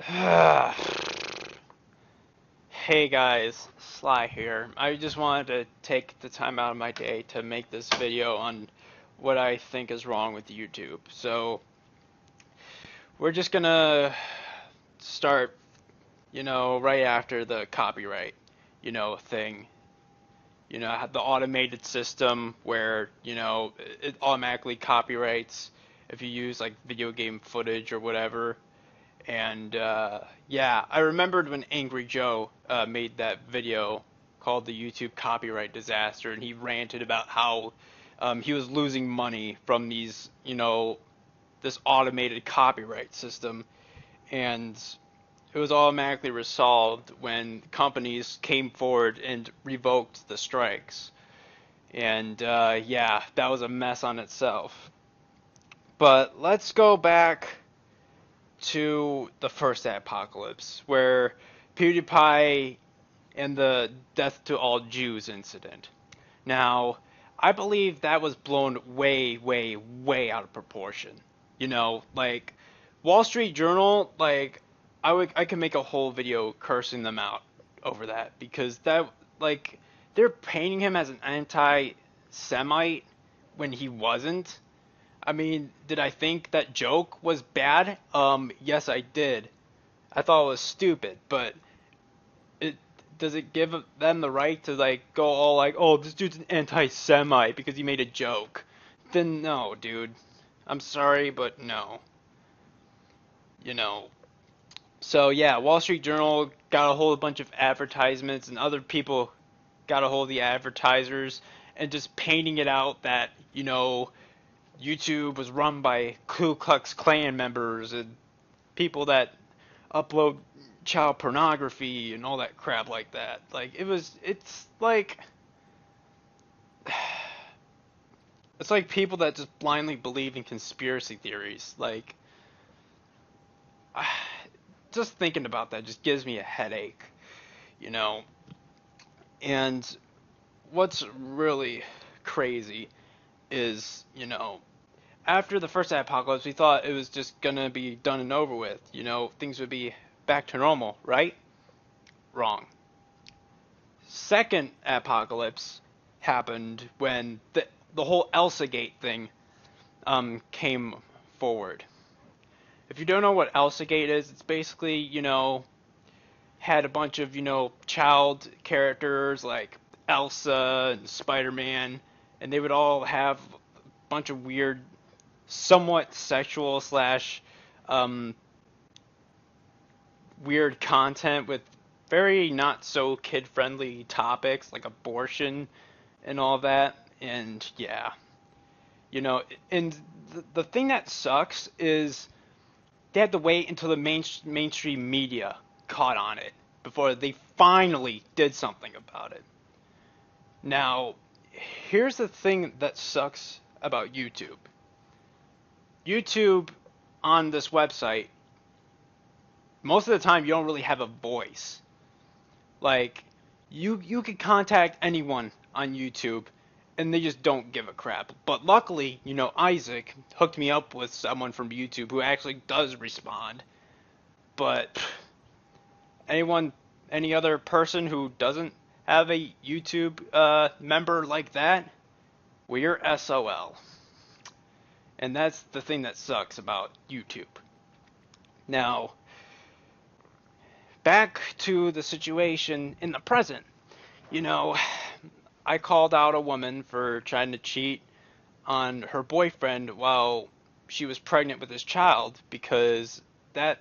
Hey guys, Sly here. I just wanted to take the time out of my day to make this video on what I think is wrong with YouTube. So, we're just gonna start, right after the copyright, thing. The automated system where, it automatically copyrights if you use like video game footage or whatever. And yeah, I remembered when Angry Joe made that video called the YouTube copyright disaster, and he ranted about how he was losing money from this automated copyright system, and it was automatically resolved when companies came forward and revoked the strikes. And yeah, that was a mess on itself. But let's go back to the first apocalypse, where PewDiePie and the Death to All Jews incident. Now, I believe that was blown way, way, way out of proportion. Like Wall Street Journal, like I could make a whole video cursing them out over that because that like they're painting him as an anti-Semite when he wasn't. I mean, did I think that joke was bad? Yes, I did. I thought it was stupid, but it does it give them the right to like go all like, oh, this dude's an anti-Semite because he made a joke? Then no, dude. I'm sorry, but no. You know. So yeah, Wall Street Journal got a whole bunch of advertisements, and other people got a hold of the advertisers, and just painting it out that YouTube was run by Ku Klux Klan members and people that upload child pornography and all that crap like that. It's like, it's like people that just blindly believe in conspiracy theories. Like, just thinking about that just gives me a headache, you know? And what's really crazy is, after the first apocalypse, we thought it was just gonna be done and over with. Things would be back to normal, right? Wrong. Second apocalypse happened when the whole Elsagate thing came forward. If you don't know what Elsagate is, it's basically, had a bunch of, child characters like Elsa and Spider-Man, and they would all have a bunch of weird, somewhat sexual slash um, weird content with very not so kid friendly topics like abortion and all that. And yeah, and the thing that sucks is they had to wait until the mainstream media caught on it before they finally did something about it. Now, here's the thing that sucks about YouTube. YouTube on this website, most of the time you don't really have a voice. Like, you could contact anyone on YouTube and they just don't give a crap. But luckily, Isaac hooked me up with someone from YouTube who actually does respond. But anyone, any other person who doesn't have a YouTube member like that, well, you're SOL. And that's the thing that sucks about YouTube. Now, back to the situation in the present. You know, I called out a woman for trying to cheat on her boyfriend while she was pregnant with his child because that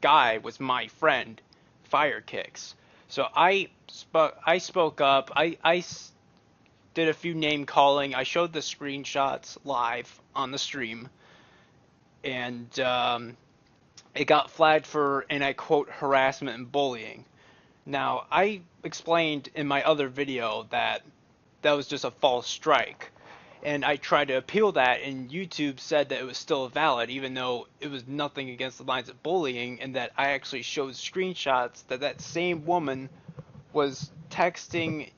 guy was my friend, Fire Kicks. So I spoke up. I did a few name calling. I showed the screenshots live on the stream, and it got flagged for, and I quote, harassment and bullying. Now, I explained in my other video that that was just a false strike. And I tried to appeal that, and YouTube said that it was still valid, even though it was nothing against the lines of bullying, and that I actually showed screenshots that that same woman was texting,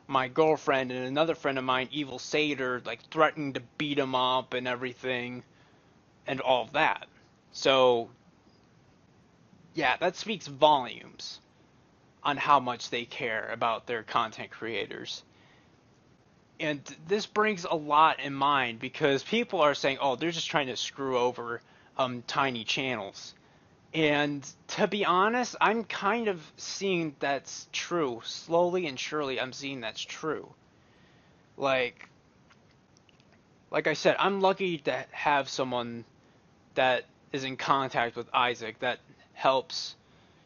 my girlfriend and another friend of mine, Evil Satyr, like threatening to beat him up and everything, and all of that. So yeah, that speaks volumes on how much they care about their content creators. And this brings a lot in mind because people are saying, oh, they're just trying to screw over tiny channels. And to be honest, I'm kind of seeing that's true. Slowly and surely, I'm seeing that's true. Like, like I said, I'm lucky to have someone that is in contact with Isaac that helps,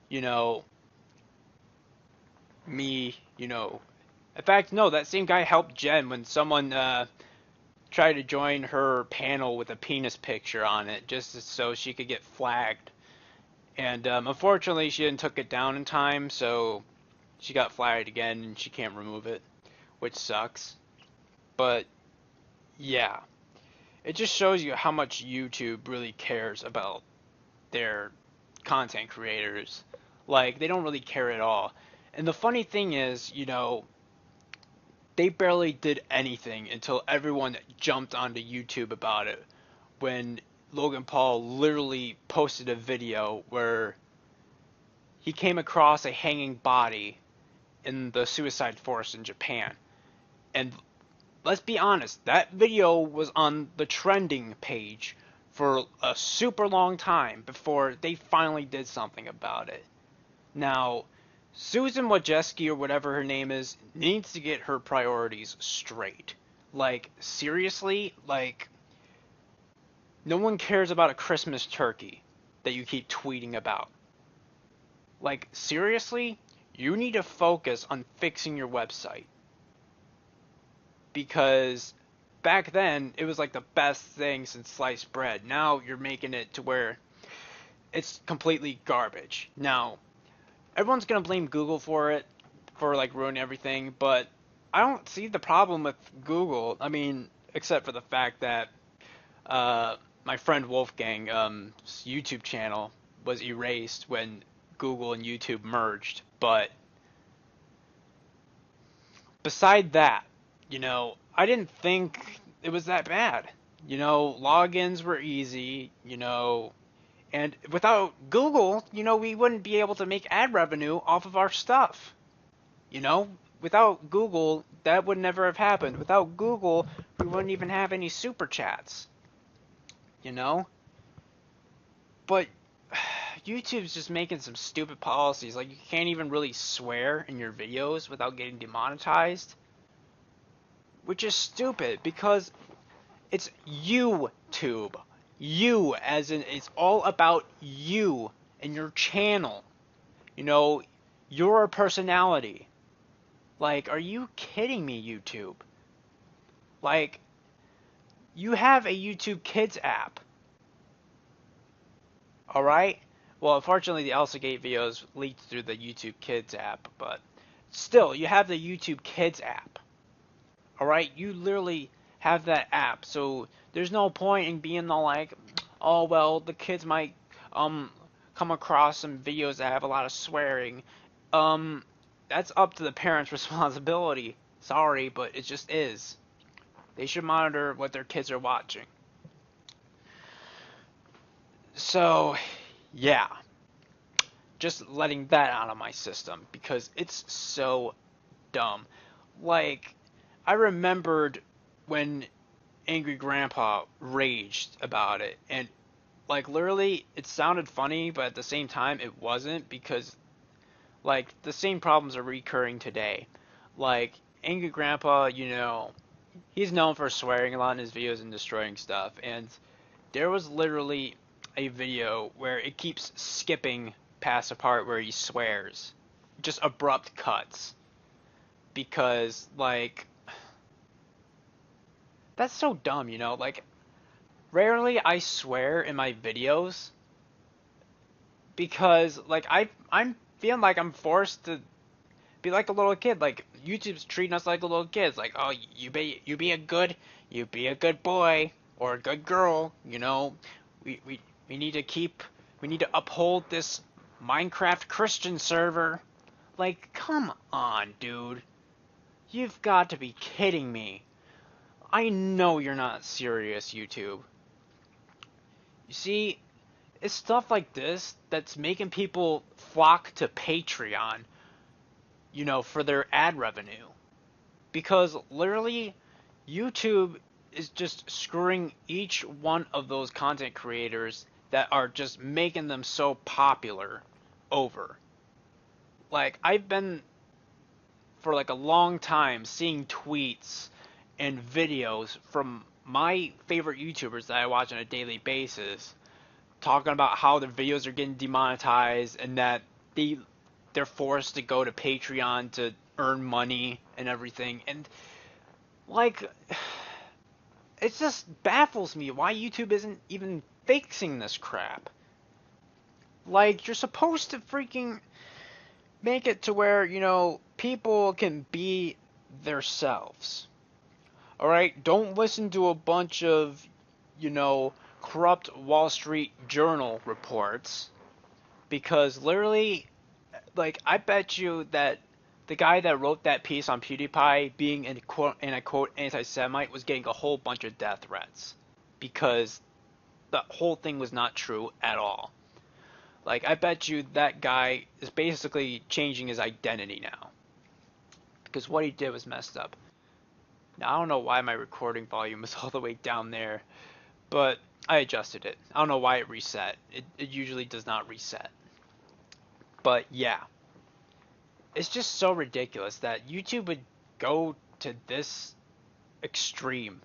you know, me, In fact, no, that same guy helped Jen when someone tried to join her panel with a penis picture on it just so she could get flagged. And unfortunately, she didn't took it down in time, so she got flagged again and she can't remove it, which sucks. But yeah, it just shows you how much YouTube really cares about their content creators. Like, they don't really care at all. And the funny thing is, they barely did anything until everyone jumped onto YouTube about it. When Logan Paul literally posted a video where he came across a hanging body in the suicide forest in Japan. And let's be honest, that video was on the trending page for a super long time before they finally did something about it. Now, Susan Wojcicki, or whatever her name is, needs to get her priorities straight. Like, seriously? Like, no one cares about a Christmas turkey that you keep tweeting about. Like, seriously? You need to focus on fixing your website. Because back then, it was like the best thing since sliced bread. Now you're making it to where it's completely garbage. Now, everyone's gonna blame Google for it, for like ruining everything, but I don't see the problem with Google. I mean, except for the fact that my friend Wolfgang's YouTube channel was erased when Google and YouTube merged. But beside that, I didn't think it was that bad. Logins were easy, and without Google, we wouldn't be able to make ad revenue off of our stuff. Without Google, that would never have happened. Without Google, we wouldn't even have any super chats. But YouTube's just making some stupid policies. Like, you can't even really swear in your videos without getting demonetized. Which is stupid because it's YouTube. You, as in, it's all about you and your channel. Your personality. Like, are you kidding me, YouTube? Like, you have a YouTube Kids app. Alright? Well, unfortunately, the Elsagate videos leaked through the YouTube Kids app, but still, you have the YouTube Kids app. Alright? You literally have that app, so there's no point in being all like, oh, well, the kids might come across some videos that have a lot of swearing. That's up to the parents' responsibility. Sorry, but it just is. They should monitor what their kids are watching. So, yeah. Just letting that out of my system because it's so dumb. Like, I remembered when Angry Grandpa raged about it, and like literally it sounded funny, but at the same time it wasn't, because like the same problems are recurring today. Like, Angry Grandpa, he's known for swearing a lot in his videos and destroying stuff, and there was literally a video where it keeps skipping past the part where he swears. Just abrupt cuts. Because, like, that's so dumb, Like, rarely I swear in my videos because, like, I'm feeling like I'm forced to be like a little kid. Like, YouTube's treating us like little kids. Like, oh, you be a good boy or a good girl. We need to uphold this Minecraft Christian server. Like, come on, dude. You've got to be kidding me. I know you're not serious, YouTube. You see, it's stuff like this that's making people flock to Patreon, for their ad revenue. Because literally, YouTube is just screwing each one of those content creators that are just making them so popular over. Like, I've been, for like a long time, seeing tweets and videos from my favorite YouTubers that I watch on a daily basis talking about how their videos are getting demonetized and that they're forced to go to Patreon to earn money and everything. And like, it just baffles me why YouTube isn't even fixing this crap. Like, you're supposed to freaking make it to where, people can be themselves. Alright? Don't listen to a bunch of, corrupt Wall Street Journal reports. Because literally, like, I bet you that the guy that wrote that piece on PewDiePie being an I quote anti-Semite was getting a whole bunch of death threats because the whole thing was not true at all. Like, I bet you that guy is basically changing his identity now because what he did was messed up. Now, I don't know why my recording volume is all the way down there, but I adjusted it. I don't know why it reset. It usually does not reset. But yeah. It's just so ridiculous that YouTube would go to this extreme.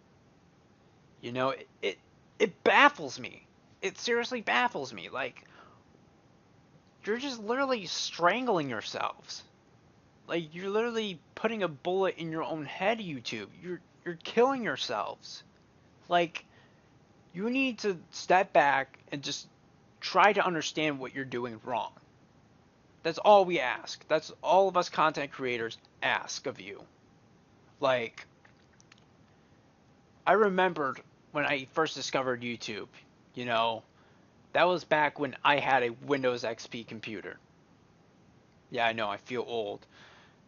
It baffles me. It seriously baffles me. Like, you're just literally strangling yourselves. Like, you're literally putting a bullet in your own head, YouTube. You're killing yourselves. Like, you need to step back and just try to understand what you're doing wrong. That's all we ask. That's all of us content creators ask of you. Like, I remembered when I first discovered YouTube, that was back when I had a Windows XP computer. Yeah, I know, I feel old.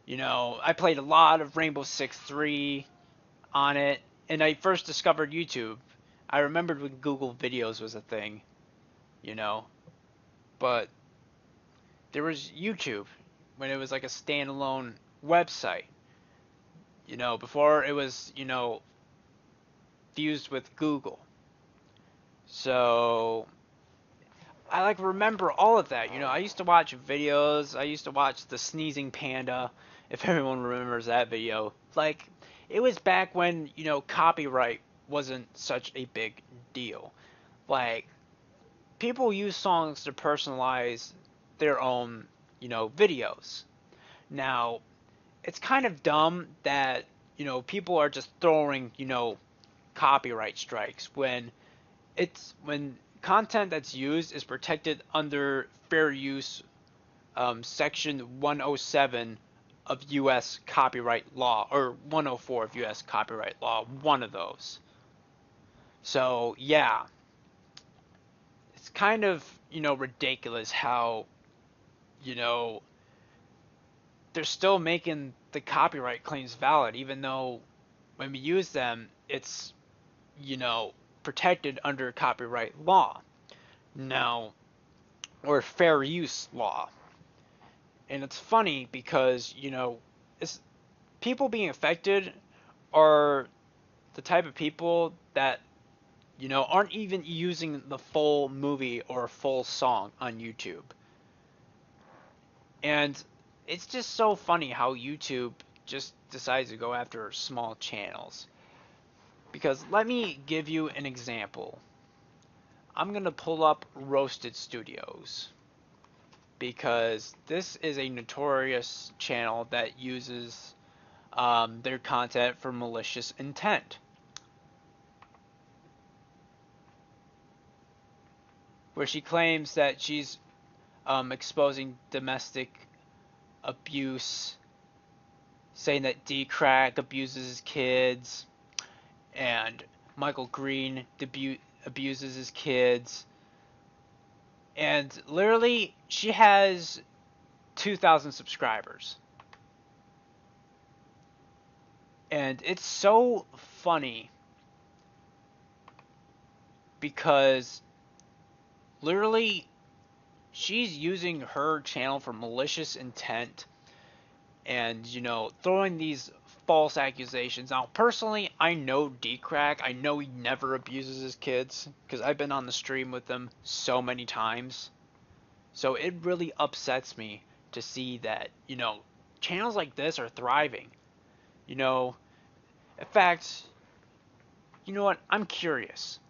I played a lot of Rainbow Six 3 on it, and I first discovered YouTube. I remembered when Google Videos was a thing, but there was YouTube when it was like a standalone website. Before it was, fused with Google. So I remember all of that. I used to watch videos. I used to watch the Sneezing Panda, if everyone remembers that video. Like, it was back when, copyright wasn't such a big deal. Like, people use songs to personalize their own, videos. Now, it's kind of dumb that, people are just throwing, copyright strikes when content that's used is protected under fair use section 107 of US copyright law, or 104 of US copyright law, one of those. So yeah, it's kind of, ridiculous how, they're still making the copyright claims valid, even though when we use them, it's, protected under copyright law. Now, or fair use law. And it's funny because, it's, people being affected are the type of people that, aren't even using the full movie or full song on YouTube. And it's just so funny how YouTube just decides to go after small channels. Because let me give you an example. I'm going to pull up Roasted Studios. Because this is a notorious channel that uses their content for malicious intent. Where she claims that she's exposing domestic abuse, saying that D-Crack abuses his kids, and Michael Green abuses his kids. And literally, she has 2,000 subscribers. And it's so funny because literally, she's using her channel for malicious intent and, throwing these false accusations. Now, personally, I know D-Crack. I know he never abuses his kids because I've been on the stream with him so many times. So it really upsets me to see that, channels like this are thriving. In fact, you know what? I'm curious.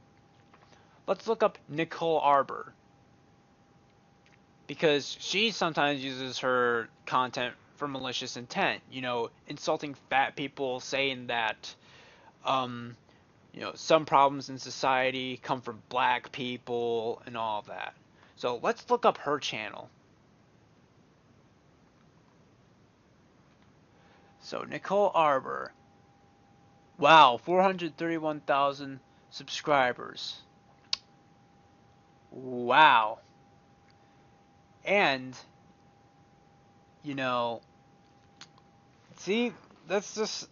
Let's look up Nicole Arbor, because she sometimes uses her content for malicious intent, insulting fat people, saying that, some problems in society come from black people and all of that. So let's look up her channel. So Nicole Arbor. Wow, 431,000 subscribers. Wow. And, see, that's just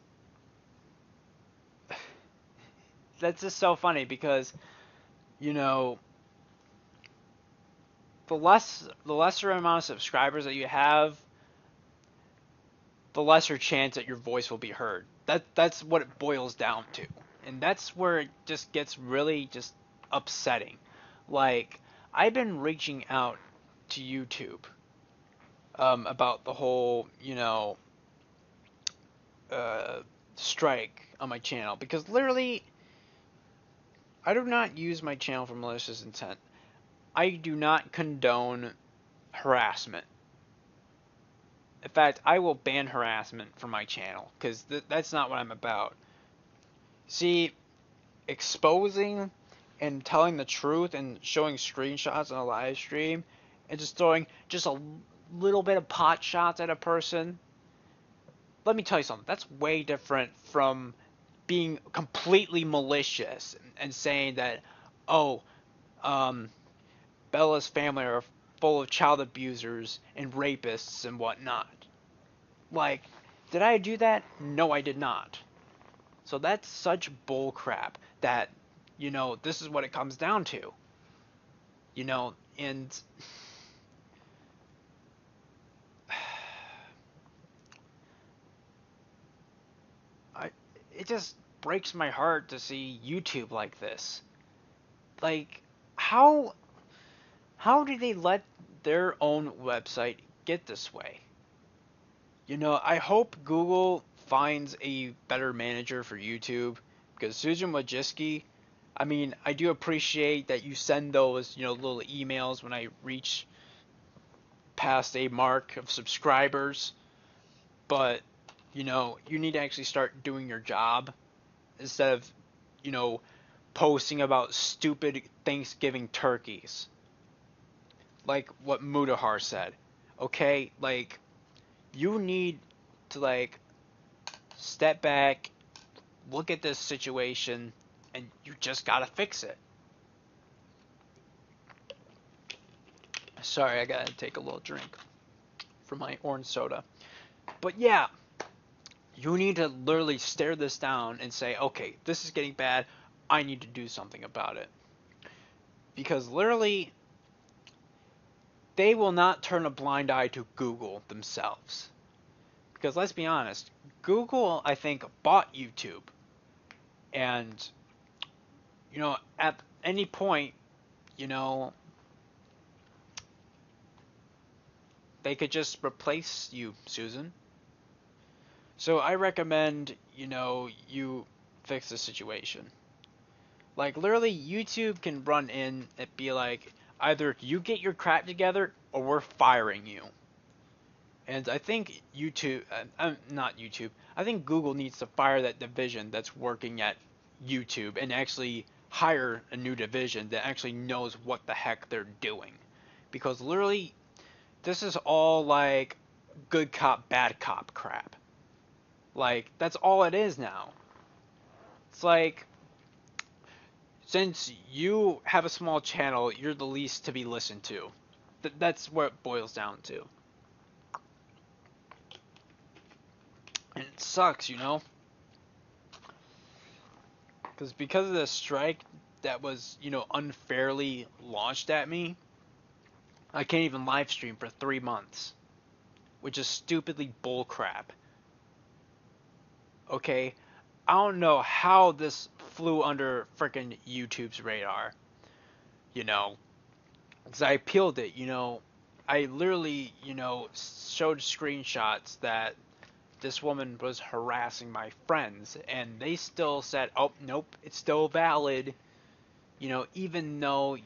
so funny because, the lesser amount of subscribers that you have, the lesser chance that your voice will be heard. That's what it boils down to. And that's where it just gets really just upsetting. Like, I've been reaching out to YouTube about the whole, strike on my channel, because literally I do not use my channel for malicious intent. I do not condone harassment. In fact, I will ban harassment from my channel because that's not what I'm about. See, exposing and telling the truth and showing screenshots on a live stream and just throwing just a little bit of pot shots at a person, let me tell you something. That's way different from being completely malicious and saying that, oh, Bella's family are full of child abusers and rapists and whatnot. Like, did I do that? No, I did not. So that's such bull crap that, this is what it comes down to. And it just breaks my heart to see YouTube like this. Like, how did they let their own website get this way? I hope Google finds a better manager for YouTube, because Susan Wojcicki, I mean, I do appreciate that you send those, little emails when I reach past a mark of subscribers, but, you need to actually start doing your job instead of, posting about stupid Thanksgiving turkeys. Like what Mudahar said. Okay? Like, you need to, step back, look at this situation, and you just gotta fix it. Sorry, I gotta take a little drink from my orange soda. But yeah, you need to literally stare this down and say, okay, this is getting bad. I need to do something about it. Because literally, they will not turn a blind eye to Google themselves. Because let's be honest, Google, I think, bought YouTube. And, at any point, they could just replace you, Susan. So I recommend, you fix the situation. Like, literally, YouTube can run in and be like, either you get your crap together or we're firing you. And I think not YouTube, I think Google needs to fire that division that's working at YouTube and actually hire a new division that actually knows what the heck they're doing. Because literally, this is all like good cop, bad cop crap. Like, that's all it is now. It's like, since you have a small channel, you're the least to be listened to. That's what it boils down to. And it sucks, because of this strike, that was, unfairly launched at me, I can't even live stream for 3 months, which is stupidly bullcrap. Okay? I don't know how this flew under frickin' YouTube's radar, you know, because I appealed it, I literally, showed screenshots that this woman was harassing my friends, and they still said, oh, nope, it's still valid, even though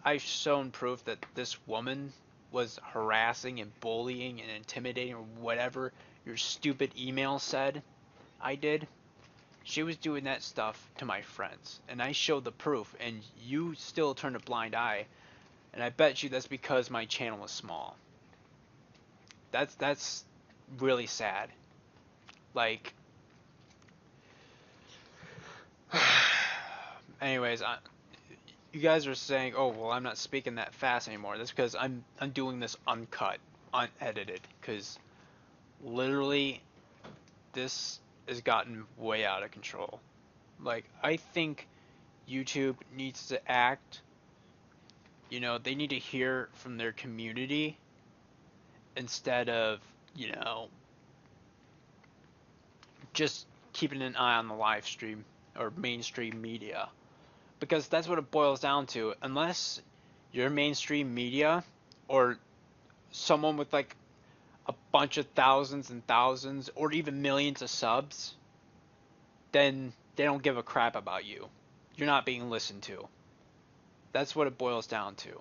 I've shown proof that this woman was harassing and bullying and intimidating or whatever your stupid email said I did. She was doing that stuff to my friends, and I showed the proof, and you still turned a blind eye, and I bet you that's because my channel is small. That's really sad. Like, anyways, you guys are saying, oh, well, I'm not speaking that fast anymore. That's because I'm doing this uncut, unedited, because literally this has gotten way out of control. Like, I think YouTube needs to act, they need to hear from their community instead of, just keeping an eye on the live stream or mainstream media. Because that's what it boils down to. Unless you're mainstream media or someone with like a bunch of thousands and thousands or even millions of subs, then they don't give a crap about you. You're not being listened to. That's what it boils down to.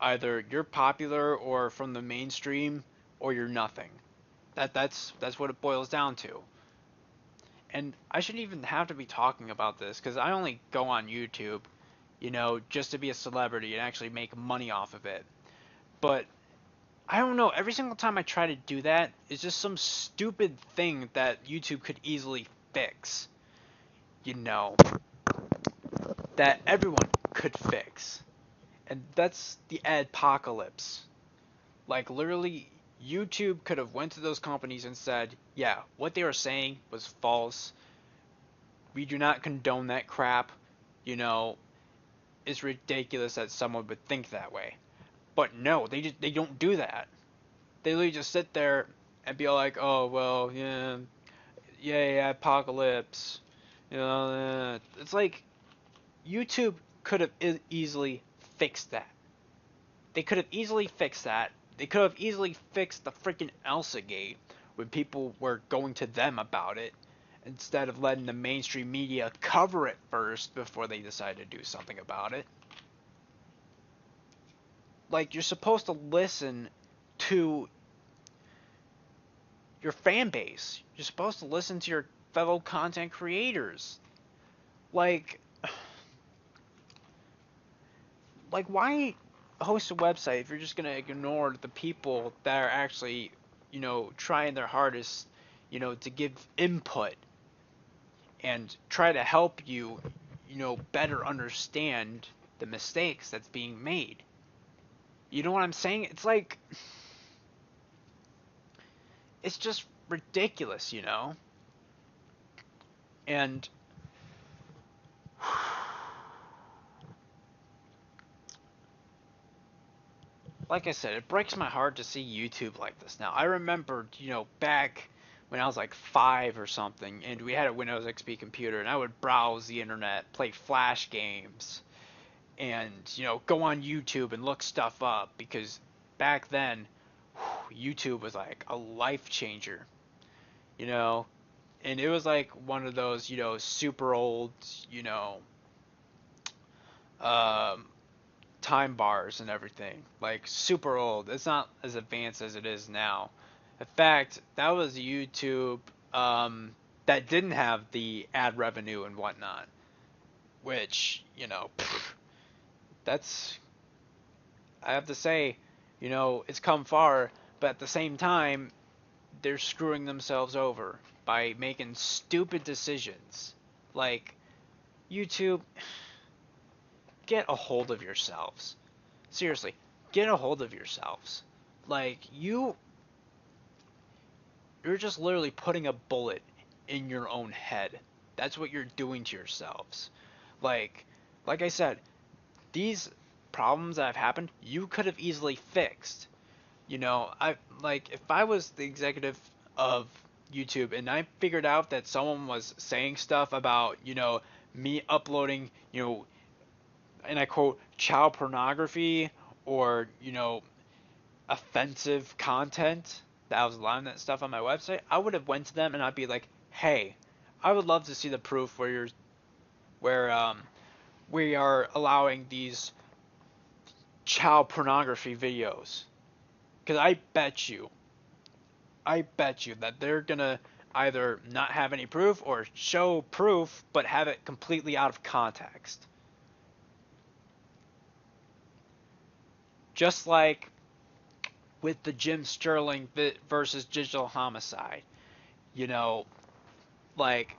Either you're popular or from the mainstream, or you're nothing. That's what it boils down to. And I shouldn't even have to be talking about this because I only go on YouTube, just to be a celebrity and actually make money off of it. But I don't know, every single time I try to do that, it's just some stupid thing that YouTube could easily fix. That everyone could fix. And that's the adpocalypse. Like, literally, YouTube could have went to those companies and said, yeah, what they were saying was false. We do not condone that crap. It's ridiculous that someone would think that way. But no, they don't do that. They literally just sit there and be like, oh, well, yeah, yay, apocalypse. It's like, YouTube could have easily fixed that. They could have easily fixed that. They could have easily fixed the freaking Elsagate when people were going to them about it, instead of letting the mainstream media cover it first before they decide to do something about it. Like, you're supposed to listen to your fan base. You're supposed to listen to your fellow content creators. Like why host a website if you're just gonna ignore the people that are actually, trying their hardest, to give input and try to help you, better understand the mistakes that's being made. You know what I'm saying? It's like, it's just ridiculous, And like I said, it breaks my heart to see YouTube like this now. I remember, back when I was like 5 or something, and we had a Windows XP computer, and I would browse the internet, play Flash games, and, go on YouTube and look stuff up, because back then, YouTube was like a life changer, and it was like one of those, super old, um, time bars and everything. Like, super old. It's not as advanced as it is now. In fact, that was YouTube that didn't have the ad revenue and whatnot. Which, that's, I have to say, it's come far, but at the same time, they're screwing themselves over by making stupid decisions. Like, YouTube, get a hold of yourselves. Seriously, get a hold of yourselves. Like, you're just literally putting a bullet in your own head. That's what you're doing to yourselves. Like, like I said, these problems that have happened, you could have easily fixed. You know, I like if I was the executive of YouTube and I figured out that someone was saying stuff about, me uploading, and I quote, child pornography or, offensive content, that I was allowing that stuff on my website, I would have went to them and I'd be like, "Hey, I would love to see the proof where we are allowing these child pornography videos." Because I bet you that they're gonna either not have any proof or show proof but have it completely out of context. Just like with the Jim Sterling versus digital homicide, you know, like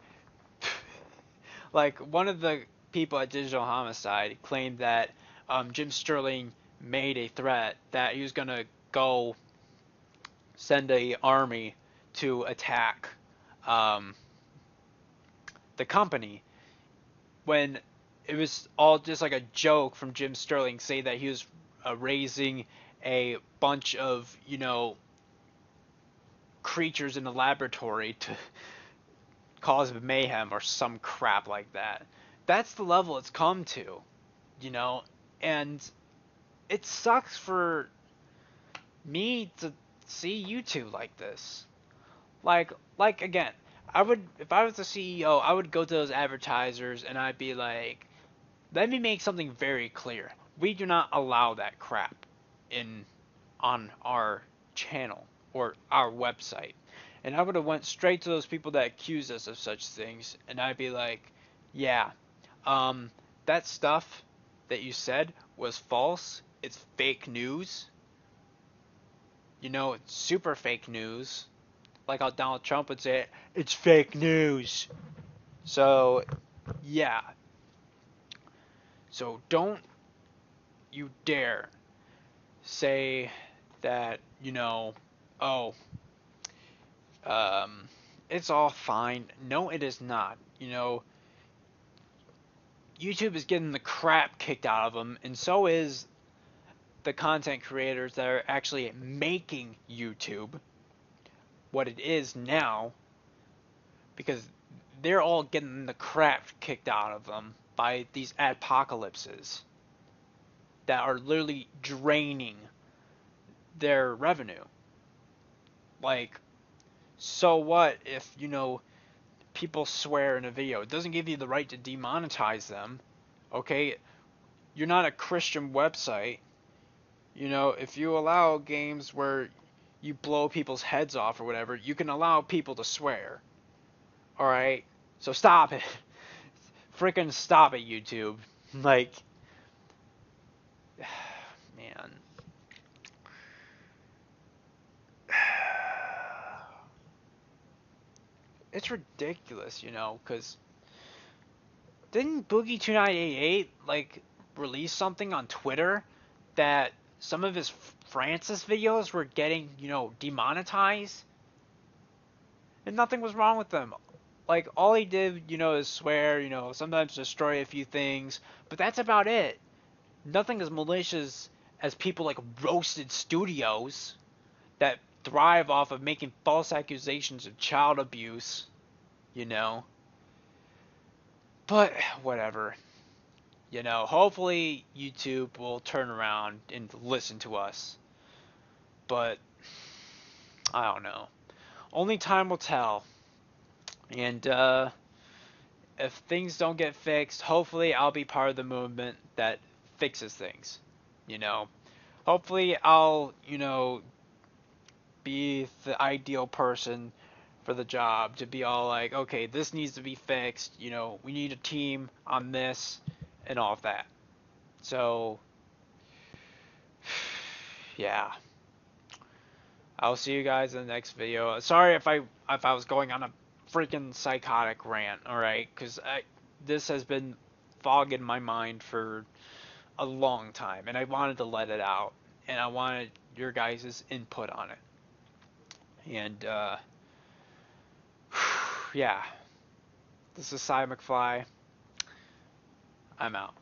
like one of the people at digital homicide claimed that Jim Sterling made a threat that he was gonna go send a army to attack um, the company when it was all just like a joke from Jim Sterling, say that he was raising a bunch of creatures in the laboratory to cause mayhem or some crap like that. That's the level it's come to, you know, and it sucks for me to see YouTube like this. Like again, I would, if I was the CEO, I would go to those advertisers and I'd be like, let me make something very clear. We do not allow that crap in on our channel or our website. And I would have went straight to those people that accuse us of such things and I'd be like, yeah, um that stuff that you said was false. It's fake news. It's super fake news. Like how Donald Trump would say it, it's fake news. So, yeah. So don't you dare say that, oh, um, it's all fine. No, it is not. YouTube is getting the crap kicked out of them, and so is the content creators that are actually making YouTube what it is now, because they're all getting the crap kicked out of them by these apocalypses that are literally draining their revenue. Like, so what if, people swear in a video? It doesn't give you the right to demonetize them. Okay? You're not a Christian website. If you allow games where you blow people's heads off or whatever, you can allow people to swear. Alright? So stop it. Freaking stop it, YouTube. Like, man. It's ridiculous, because didn't Boogie2988 like release something on Twitter that some of his Francis videos were getting, demonetized? And nothing was wrong with them. Like, all he did, is swear, sometimes destroy a few things, but that's about it. Nothing as malicious as people like Roasted Studios that thrive off of making false accusations of child abuse, you know. But whatever. Hopefully YouTube will turn around and listen to us. But I don't know. Only time will tell. And if things don't get fixed, hopefully I'll be part of the movement that fixes things. Hopefully I'll, be the ideal person for the job to be all like, okay, this needs to be fixed, we need a team on this and all of that. So, yeah. I'll see you guys in the next video. Sorry if I was going on a freaking psychotic rant, alright? Because this has been fogging my mind for a long time, and I wanted to let it out, and I wanted your guys' input on it. And, yeah. This is Cy McFly. I'm out.